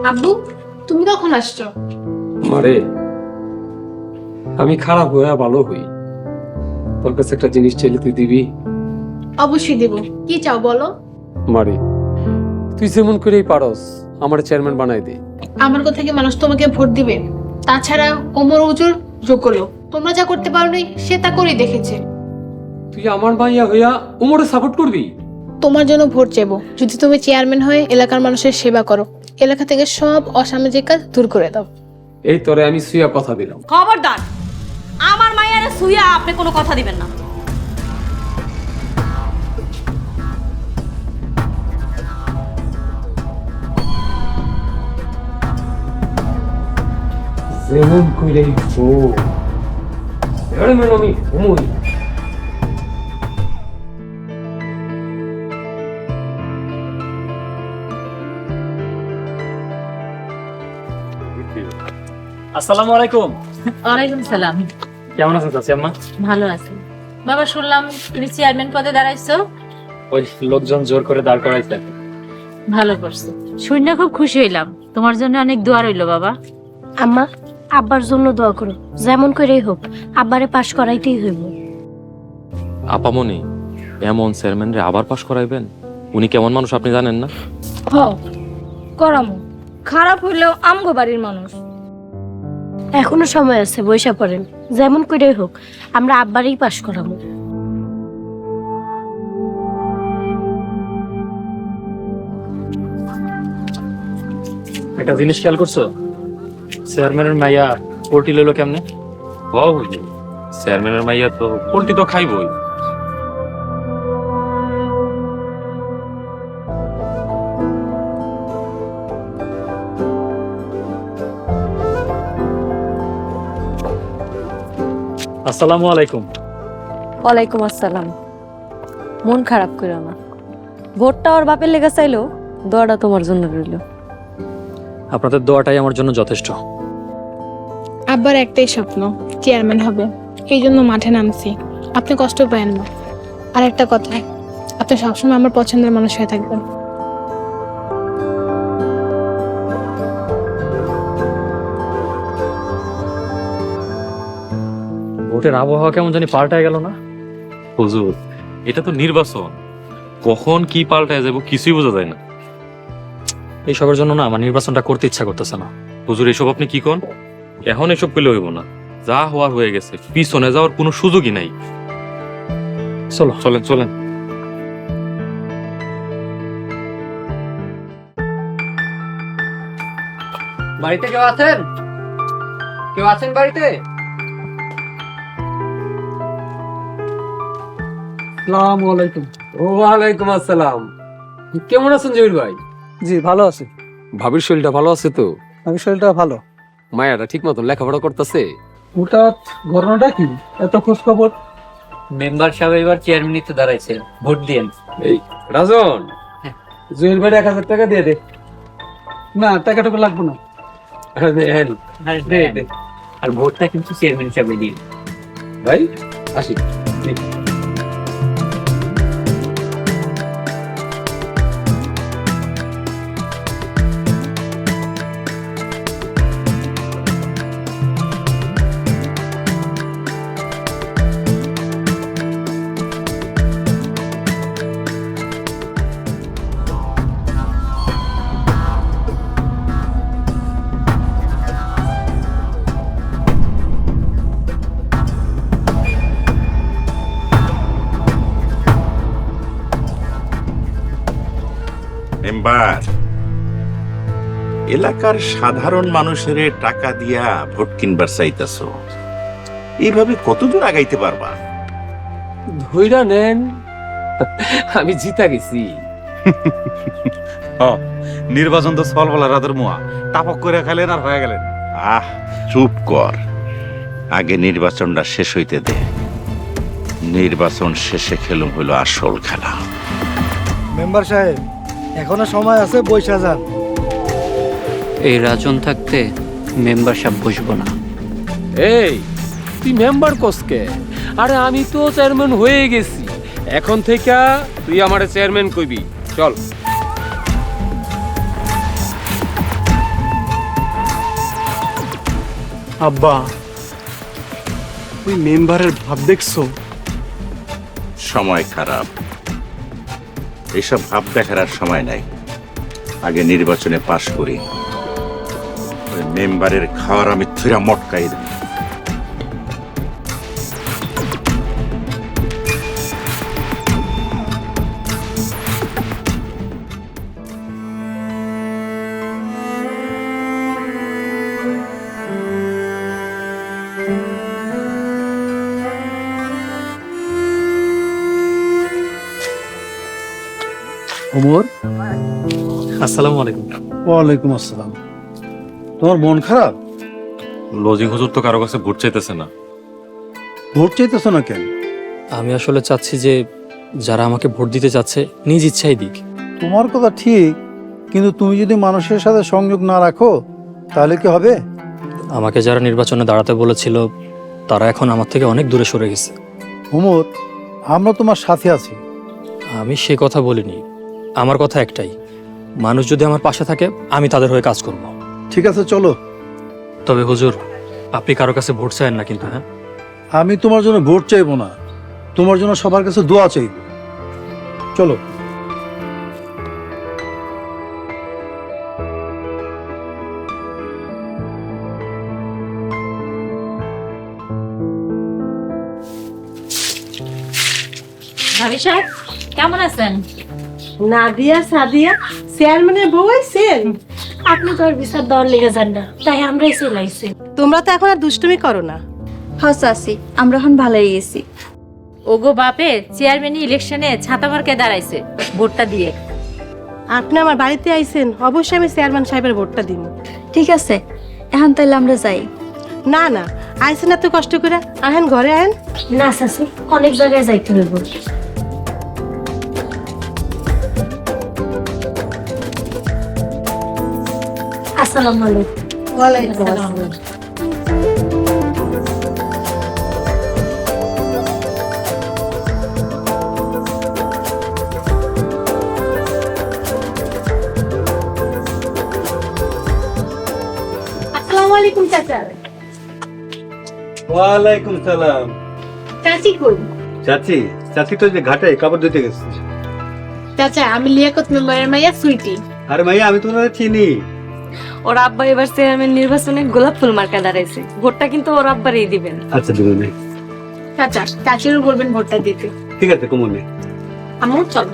আব্বু, তুমি কখন আসছো? মারে, আমি খারাপ হয়ে ভালো হই, তোর কাছে একটা জিনিস চাইলে তুই দিবি? অবশ্যই দেব, কি চাও বলো। মারে, তুই যেমন করেই পারস আমার চেয়ারম্যান বানাই দে। আমার কথা কি মানুষ তোমাকে ভোট দিবে? তাছাড়া ওমর হুজুর যোগ্য লোক, তোমরা যা করতে পারোনি সে তা করেই দেখেছে। তুই আমার মাইয়া হইয়া উমরে সাপোর্ট করবি? তোমার জন্য ভোট চাইবো যদি তুমি চেয়ারম্যান হয়ে এলাকার মানুষের সেবা করো, এলাকা থেকে সব অসামাজিক কাজ দূর করে দাও। এই তোরে আমি সুইয়া কথা দিলাম। খবরদার, আমার মায়ের সুইয়া আপনি কোনো কথা দিবেন না। যেমন কইলেই হো, চেয়ারম্যান আমি হমই। আসসালামু আলাইকুম। ওয়ালাইকুম সালাম। কেমন আছেন চাচি আম্মা? ভালো আছি বাবা, শুনলাম তুমি চেয়ারম্যান পদে দাঁড়াইছো। ওই লোকজন জোর করে দাঁড় করাইছে। ভালো করছো, শুনে খুব খুশি হইলাম। তোমার জন্য অনেক দোয়া রইলো বাবা। আম্মা, আব্বার জন্য দোয়া করো, যেমন করেই হোক আব্বারে পাশ করাইতেই হইব। আপামনি, এমন চেয়ারম্যানরে আবার পাশ করাইবেন? উনি কেমন মানুষ আপনি জানেন না? হ, করামু, খারাপ হইলেও আমগো বাড়ির মানুষ। এখনো সময় আছে, বইসা পড়েন, যেমন করেই হোক আমরা আব্বারই পাশ করাবো। একটা জিনিস খেয়াল করছো, চেয়ারম্যানের মাইয়া পোল্ট্রি লইলো কেমনে? চেয়ারম্যানের মাইয়া তো পোল্ট্রি তো খাইবই। আসসালামু আলাইকুম। ওয়ালাইকুম আসসালাম। মন খারাপ করো না, ভোটটা ওর বাপের লেগে চাইলো, দোয়াটা তোমার জন্য রইল। আপনাদের দোয়াটাই আমার জন্য যথেষ্ট। আব্বার একটাই স্বপ্ন, চেয়ারম্যান হবে, এই জন্য মাঠে নামছি। আপনি কষ্ট পায়েন না। আর একটা কথা, আপনি সবসময় আমার পছন্দের মানুষ হয়ে থাকবেন। ভোটের আবহাওয়া কেমন জানি পাল্টায় গেল না? হুজুর, এটা তো নির্বাচন, কখন কি পাল্টায় যাবো কিছুই বোঝা যায় না। এইসবের জন্য না আমার নির্বাচনটা করতে ইচ্ছা করতেছে না। হুজুর, এসব আপনি কি কোন? এখন এসব পেলে হইব না, যা হওয়ার হয়ে গেছে, পিছনে যাওয়ার কোনো সুযোগই নাই। চলো চলেন চলেন। বাড়িতে কেউ আছেন? কেউ আছেন বাড়িতে? আসসালামু আলাইকুম। ওয়ালাইকুম আসসালাম। কেমন আছেন জহির ভাই? জি ভালো আছি। ভাবির শরীরটা ভালো আছে তো? আমি শরীরটা ভালো। মায়াটা ঠিক মতন লেখাপড়া করতেছে? হঠাৎ ঘটনাটা কি, এত খোঁজ খবর? মেম্বার সাহেব এবার চেয়ারম্যানিতে দাঁড়াইছে, ভোট দিয়েন। এই রাজন, জহির ভাই 1000 টাকা দিয়ে দে। না, টাকাটুকু লাগবে না। আর ভোটটা কিন্তু চেয়ারম্যান সাহেব দিন। ভাই আসি। মেম্বার, এলাকার সাধারণ মানুষের টাকা দিয়া ভোট কিনবার চাইতেছ, এইভাবে কতদূর আগাইতে পারবা? ধইরা নেন, আমি জিতা গেছি। নির্বাচন তো সল বলা রাতের মুয়া, টাপক করে খেলেন আর হয়ে গেলেন। আহ, চুপ কর, আগে নির্বাচনটা শেষ হইতে দে। নির্বাচন শেষে খেলুম হইল আসল খেলা। মেম্বার সাহেব, এখনো সময় আছে, বৈশা যান। এই রাজন থাকতে মেম্বার সাহেব বসবো না। এই তুই মেম্বার কোসকে? আরে আমি তো চেয়ারম্যান হয়ে গেছি, এখন থেকে তুই আমারে চেয়ারম্যান কইবি। চল। আব্বা, ওই মেম্বারের ভাব দেখছো? সময় খারাপ, এইসব ভাব দেখার আর সময় নাই। আগে নির্বাচনে পাশ করি, ওই মেম্বারের খাওয়ার আমি থুরা মটকাই দেব। ওমর, আসসালামু আলাইকুম। ওয়ালাইকুম আসসালাম। তোমার মন খারাপ? লজিং হুজুর তো কারো কাছে ভোট চাইতেছে না। ভোট চাইতেছ না কেন? আমি আসলে চাচ্ছি যে যারা আমাকে ভোট দিতে চাচ্ছে নিজ ইচ্ছাই দিক। তোমার কথা ঠিক, কিন্তু তুমি যদি মানুষের সাথে সংযোগ না রাখো তাহলে কি হবে? আমাকে যারা নির্বাচনে দাঁড়াতে বলেছিল তারা এখন আমার থেকে অনেক দূরে সরে গেছে। ওমর, আমরা তোমার সাথে আছি। আমি সে কথা বলিনি, আমার কথা একটাই, মানুষ যদি আমার পাশে থাকে আমি তাদের হয়ে কাজ করব। ঠিক আছে, চলো। তবে হুজুর, আপনি কারো কাছে ভোট চাইেন না কিন্তু। হ্যাঁ, আমি তোমার জন্য ভোট চাইবো না, তোমার জন্য সবার কাছে দোয়া চাইব। চলো। ভাবি সাহেব কেমন আছেন? নাদিয়া সাদিয়া চেয়ারম্যানের বউ আইছেন? আপনি তো আর বিচার দেওয়ার লেগে যান না, তাই আমরাই চলে আইছি। তোমরা তো এখন আর দুষ্টুমি করো না। হ্যাঁ চাচি, আমরা এখন ভালোই গেছি। ওগো বাপে চেয়ারম্যান ইলেকশনে ছাতা মার্কে দাঁড়াইছে, ভোটটা দিয়ে। আপনি আমার বাড়িতে আইছেন, অবশ্যই আমি চেয়ারম্যান সাহেবের ভোটটা দিব। ঠিক আছে, এখন তাহলে আমরা যাই। না না, আইসেন এত কষ্ট করে, আহেন ঘরে আহেন। না শাশি, অনেক জায়গায় যাইতে হইব। আসসালামু আলাইকুম। ওয়ালাইকুম আসসালাম। আসসালামু আলাইকুম চাচা। ওয়ালাইকুম সালাম। চাচি কই? চাচি তো যে ঘাটে কাপড় ধুতে গেছে। চাচা আমি লিয়াকত মেম্বারের মাইয়া সুইটি। আরে মাইয়া আমি তোমার চিনি। ওর আব্বা এবার চেয়ারম্যান নির্বাচনে গোলাপ ফুল মার্কা দাঁড়াইছে, ভোটটা কিন্তু ওর আব্বারই দিবেন। আচ্ছা দিবনে। চাচা চাচিরও বলবেন ভোটটা দিতে। ঠিক আছে কমনে। আম্মু চলো।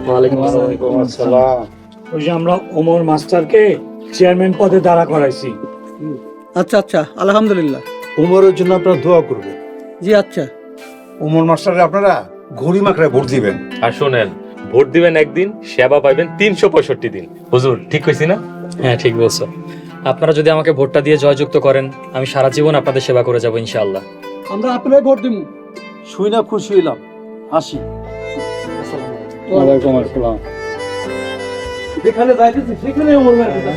ওয়ালাইকুম আসসালাম। ওই যে আমরা ওমর মাস্টারকে চেয়ারম্যান পদে দাঁড়া করাইছি। আচ্ছা আচ্ছা, আলহামদুলিল্লাহ। উমরের জন্য আপনারা দোয়া করবেন। জি আচ্ছা। উমর মাস্টারে আপনারা ঘড়ি মাকড়ায় ভোট দিবেন। আর শোনেন, ভোট দিবেন একদিন, সেবা পাইবেন 365 দিন। হুজুর ঠিক কইছি না? হ্যাঁ ঠিক বলছো। আপনারা যদি আমাকে ভোটটা দিয়ে জয়যুক্ত করেন, আমি সারা জীবন আপনাদের সেবা করে যাব ইনশাআল্লাহ। আমরা আপনারাই ভোট দিব। শুই না খুশি হইলাম। আসি। ওয়ালাইকুম আসসালাম। যেখানে যাইতেছি সেখানে ওমর মাস্টার।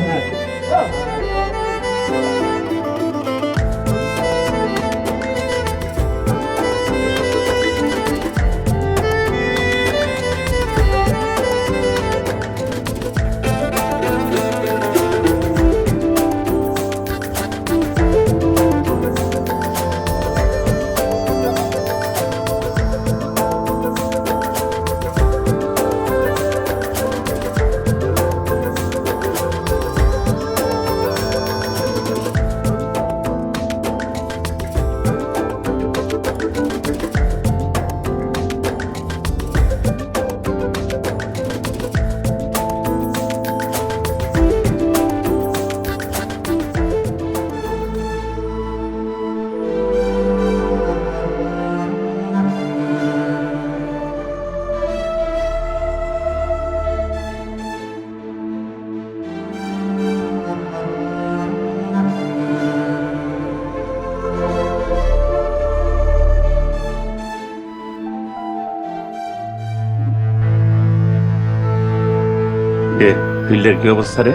ফিল্ডের কি অবস্থা রে?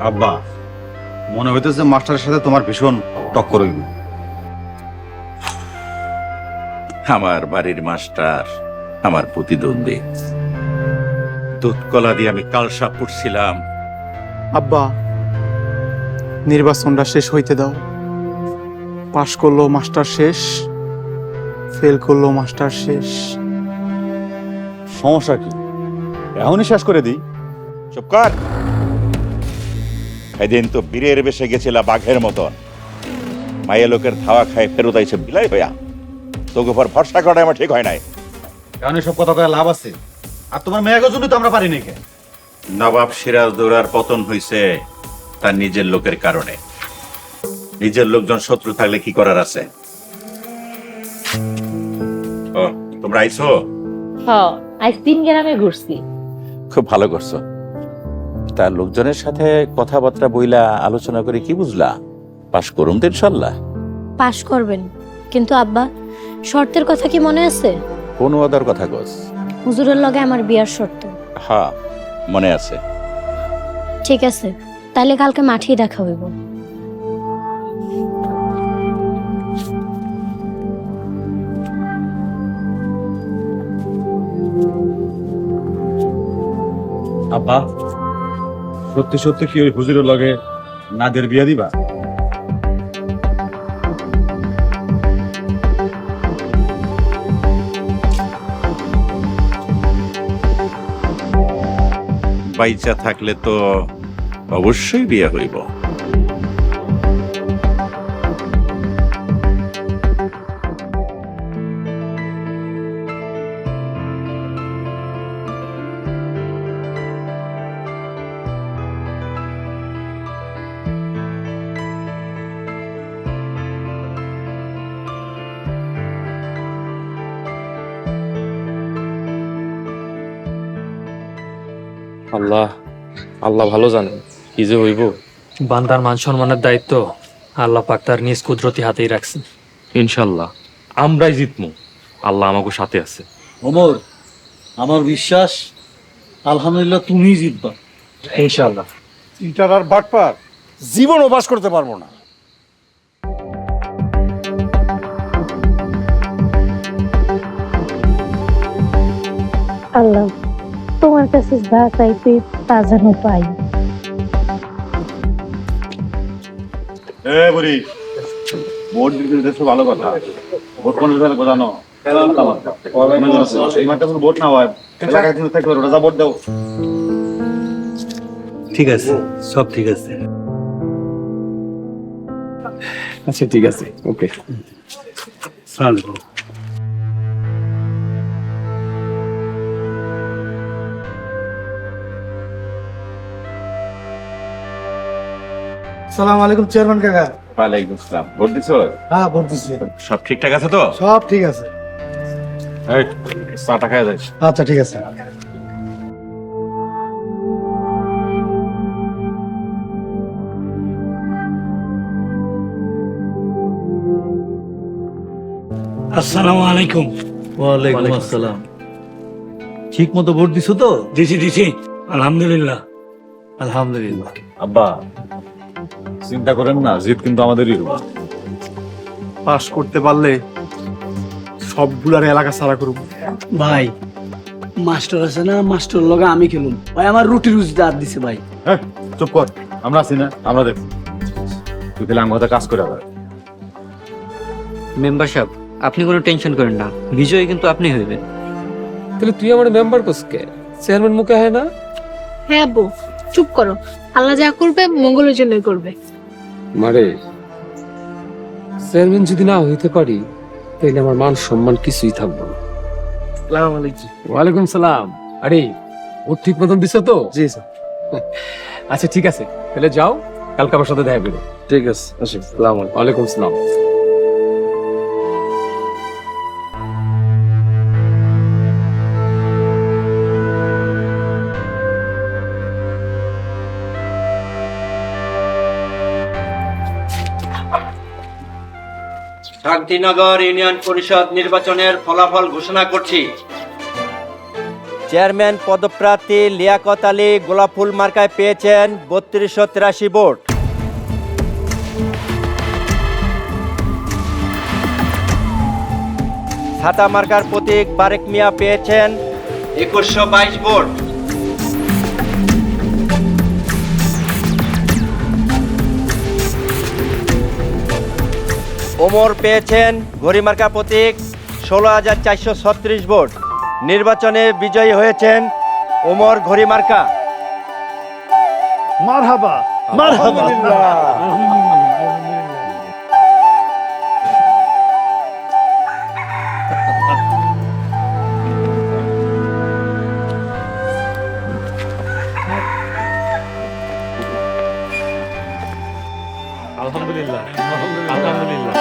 আব্বা মনে হইতেছে মাস্টারের সাথে তোমার ভীষণ টক্কর হইব। আমার বাড়ির মাস্টার আমার প্রতিদ্বন্দ্বী। দুধ কলা দিয়ে আমি কালসা পুড়ছিলাম। আব্বা নির্বাচনটা শেষ হইতে দাও। পাশ করলো মাস্টার শেষ, ফেল করলো মাস্টার শেষ। সমস্যা কি? এখনই শেষ করে দিই। চুপ কর। এদিন তো বীরের বেশে গেছিলা বাঘের মতন, মায়া লোকের ধাওয়া খায় ফেরত আইছে বিলাই হইয়া। তোকে উপর ভরসা করা আমার ঠিক হয় নাই। কারণ এসব কথা কয়ে লাভ আছে? আর তোমার মেয়েকে জন্য তো আমরা পারি নাকি। নবাব সিরাজদৌলার পতন হইছে তার নিজের লোকের কারণে। নিজের লোকজন শত্রু থাকলে কি করার আছে? ও তোমরা আইছো? হ্যাঁ, আজ 3 গ্রামে ঘুরছি। খুব ভালো করছো। তার লোকজনের সাথে কথাবার্তা বইলা আলোচনা করে কি বুঝলা? পাশ করুম তো ইনশাল্লাহ। পাশ করবেন, কিন্তু আব্বা শর্তের কথা কি মনে আছে? কোন ওয়াদার কথা কস? হুজুরের লগে আমার বিয়ার শর্ত। হ্যাঁ মনে আছে। ঠিক আছে, তাইলে কালকে মাঠেই দেখা হইব। আব্বা সত্যি সত্যি কি ওই হুজুরের লগে নাদের বিয়া দিবা? বাইচা থাকলে তো অবশ্যই বিয়ে হইব। আল্লাহ আল্লাহ ভালো জানেন কি যে হইব। বান্দার মান সম্মানের দায়িত্ব আল্লাহ পাক তার নিজ কুদরতি হাতেই রাখছেন। ইনশাল্লাহ আমরাই জিতমু, আল্লাহ আমাকে সাথে আছে। ওমর, আমার বিশ্বাস আলহামদুলিল্লাহ তুমিই জিতবা ইনশাআল্লাহ। ইটার আর বাটপার জীবনও বাস করতে পারবো না। আল্লাহ তোমার কাছে যা চাইতে তা যেন পাই। বুড়ি ভোট দিতে ভালো কথা, ভোট কোন জানো এই মাঠটা ভোট না হয় এলাকায় কিন্তু থাকবে, ওটা ভোট দাও। ঠিক আছে, সব ঠিক আছে। আচ্ছা ঠিক আছে, ওকে। সালাম আলাইকুম চেয়ারম্যান কাকা। ওয়ালাইকুম আসসালাম। ভোট দিছো? হ্যাঁ ভোট দিচ্ছি। সব ঠিকঠাক আছে তো? সব ঠিক আছে। এই চাটা খাওয়া যাস। আচ্ছা ঠিক আছে। আসসালামু আলাইকুম। ওয়ালাইকুম আসসালাম। ঠিক মতো ভোট দিছো তো? দিছি আলহামদুলিল্লাহ। আলহামদুলিল্লাহ। আব্বা চিন্তা করেন না, জিত কিন্তু আমাদেরই হবে। পাশ করতে পারলে সবগুলার এলাকা সারা করব। ভাই মাস্টার আছে না, মাস্টার লগে আমি খেলুম ভাই, আমার রুটি রুজি দাঁত দিছে ভাই। চুপ কর, আমরা আছি না, আমরা দেখ। তুই তাহলে আমার কাজ করে আবার। মেম্বার সাহেব, আপনি কোনো টেনশন করেন না, বিজয় কিন্তু আপনি হইবেন। তাহলে তুই আমার মেম্বার কোসকে চেয়ারম্যান মুখে হয় না? হ্যাঁ আব্বু, চুপ করো। আল্লাহ যা করবে মঙ্গলের জন্যই করবে। মারে চেয়ারম্যান যদি না হইতে পারি তাহলে আমার মান সম্মান কিছুই থাকবে না। আসসালামু আলাইকুম। ওয়ালাইকুম সালাম। আরে ও ঠিক মতন দিছো তো? জি স্যার। আচ্ছা ঠিক আছে, তাহলে যাও, কালকে আমার সাথে দেখা করো। ঠিক আছে, আসি। আসসালামু আলাইকুম। ওয়ালাইকুম সালাম। শান্তিনগর ইউনিয়ন পরিষদ নির্বাচনের ফলাফল ঘোষণা করছি। চেয়ারম্যান পদপ্রার্থী লিয়াকত আলী গোলাপফুল মার্কায় পেয়েছেন ৩২৮৩ ভোট। ছাতা মার্কার প্রতীক বারেক মিয়া পেয়েছেন ২১২২ ভোট। ওমর পেয়েছেন ঘড়িমার্কা প্রতীক ১৬৪৩৬ ভোট। নির্বাচনে বিজয়ী হয়েছেন ওমর ঘড়িমার্কা। মারহাবা মারহাবা। আলহামদুলিল্লাহ আলহামদুলিল্লাহ।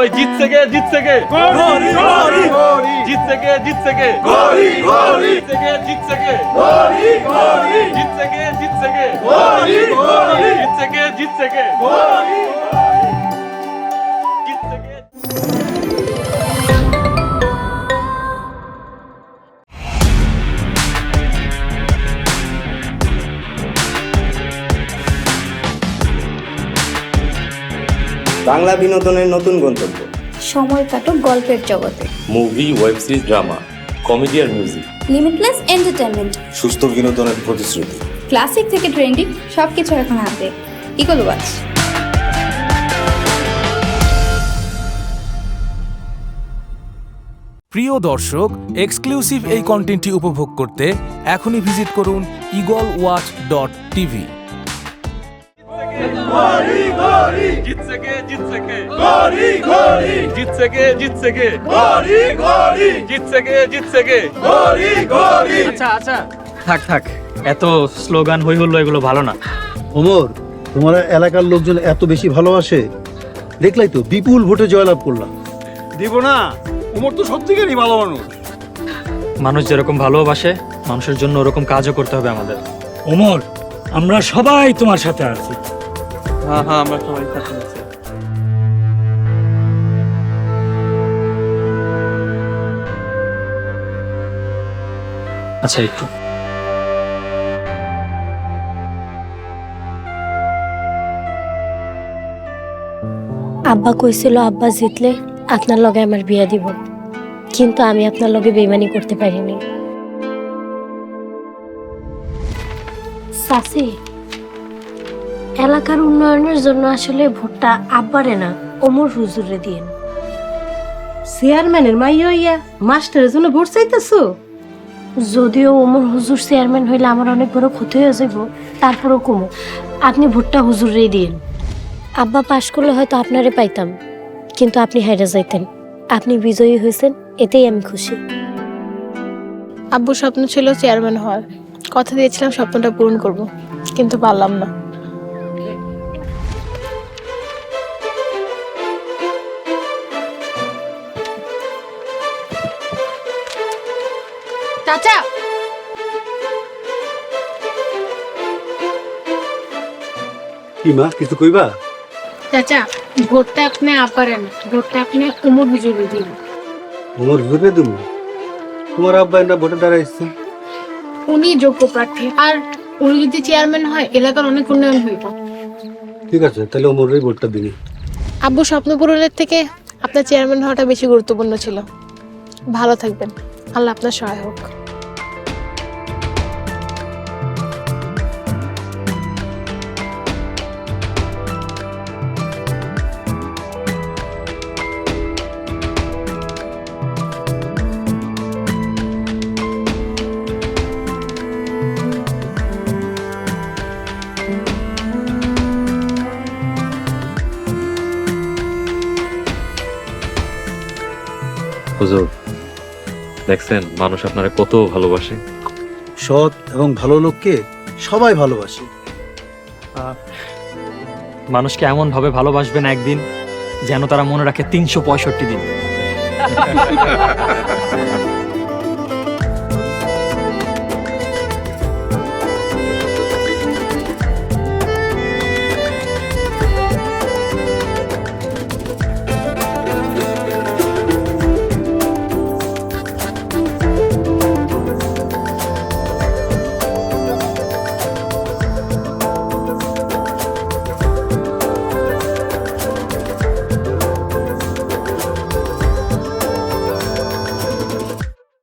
ওই জিতছে কে জিতছে কে? গরি গরি গরি। জিতছে কে জিতছে কে? গরি গরি। জিতছে কে জিতছে কে? গরি গরি। জিতছে কে জিতছে কে? গরি গরি। জিতছে কে জিতছে কে? গরি জিতছে কে? বাংলা বিনোদনের নতুন গন্তব্য। সময় কাটুক গল্পের জগতে। Movie, web series, drama, comedy আর মিউজিক। Limitless entertainment. সুস্থ বিনোদনের প্রতিশ্রুতি। ক্লাসিক থেকে ট্রেন্ডিং সবকিছু এখন হাতে। Eagle watch. প্রিয় দর্শক, এক্সক্লুসিভ এই কন্টেন্টটি উপভোগ করতে এখনই ভিজিট করুন eagleWatch.tv। গরি গরি। জিতছে কে জিতছে কে? গরি গরি। জিতছে কে জিতছে কে? গরি গরি। জিতছে কে জিতছে কে? গরি গরি। আচ্ছা আচ্ছা থাক থাক, এত স্লোগান হই হলো এগুলো ভালো না। ওমর, তোমার এলাকার লোকজন এত বেশি ভালোবাসে, দেখলাই তো বিপুল ভোটে জয়লাভ করলাম। দিব না, ওমর তো সত্যিকারই ভালো মানুষ। মানুষ যেরকম ভালোবাসে মানুষের জন্য ওরকম কাজও করতে হবে আমাদের। ওমর, আমরা সবাই তোমার সাথে আছি। হ্যাঁ হ্যাঁ, আমরা সবাই সাথে আছি। আচ্ছা, একটু আব্বা কইছিল আব্বা জিতলে আপনার লগে আমার বিয়া দিব, কিন্তু আমি আপনার লগে বেইমানি করতে পারিনি। চাচি, এলাকার উন্নয়নের জন্য আসলে ভোটটা আব্বারে না ওমর হুজুরে দিন। চেয়ারম্যানের মাইয়া হইয়া মাস্টারের জন্য ভোট চাইতেছো? যদিও ওমর হুজুর চেয়ারম্যান হইলে আমার অনেক বড় ক্ষতি হয়ে যাব, তারপরও কমো আপনি ভোটটা হুজুরেই দিন। আব্বা পাশ করলে হয়তো আপনারে পাইতাম, কিন্তু আপনি হাইরা যাইতেন। আপনি বিজয়ী হয়েছেন, এতেই আমি খুশি। আব্বুর স্বপ্ন ছিল চেয়ারম্যান হওয়ার, কথা দিয়েছিলাম স্বপ্নটা পূরণ করব, কিন্তু পারলাম না। চাচা, কি মা, কিছু কইবা? চাচা, ভোটটা আপনি আপারেন, ভোটটা আপনি উমর হুজুরে দিন। ওমর ঘুরে দেবো? তোমার আব্বা না ভোটে দাঁড়াইছে? উনি যোগ্য প্রার্থী, আর উনি যদি চেয়ারম্যান হয় এলাকার অনেক উন্নয়ন হইব। ঠিক আছে, তাহলে ওমরের ভোটটা দিনি। আব্বু স্বপ্ন পূরণের থেকে আপনার চেয়ারম্যান হওয়াটা বেশি গুরুত্বপূর্ণ ছিল। ভালো থাকবেন, আল্লাহ আপনার সহায় হোক। হুজুর, দেখছেন মানুষ আপনারা কত ভালোবাসে। সৎ এবং ভালো লোককে সবাই ভালোবাসে। মানুষকে এমন ভাবে ভালোবাসবেন একদিন যেন তারা মনে রাখে 365 দিন।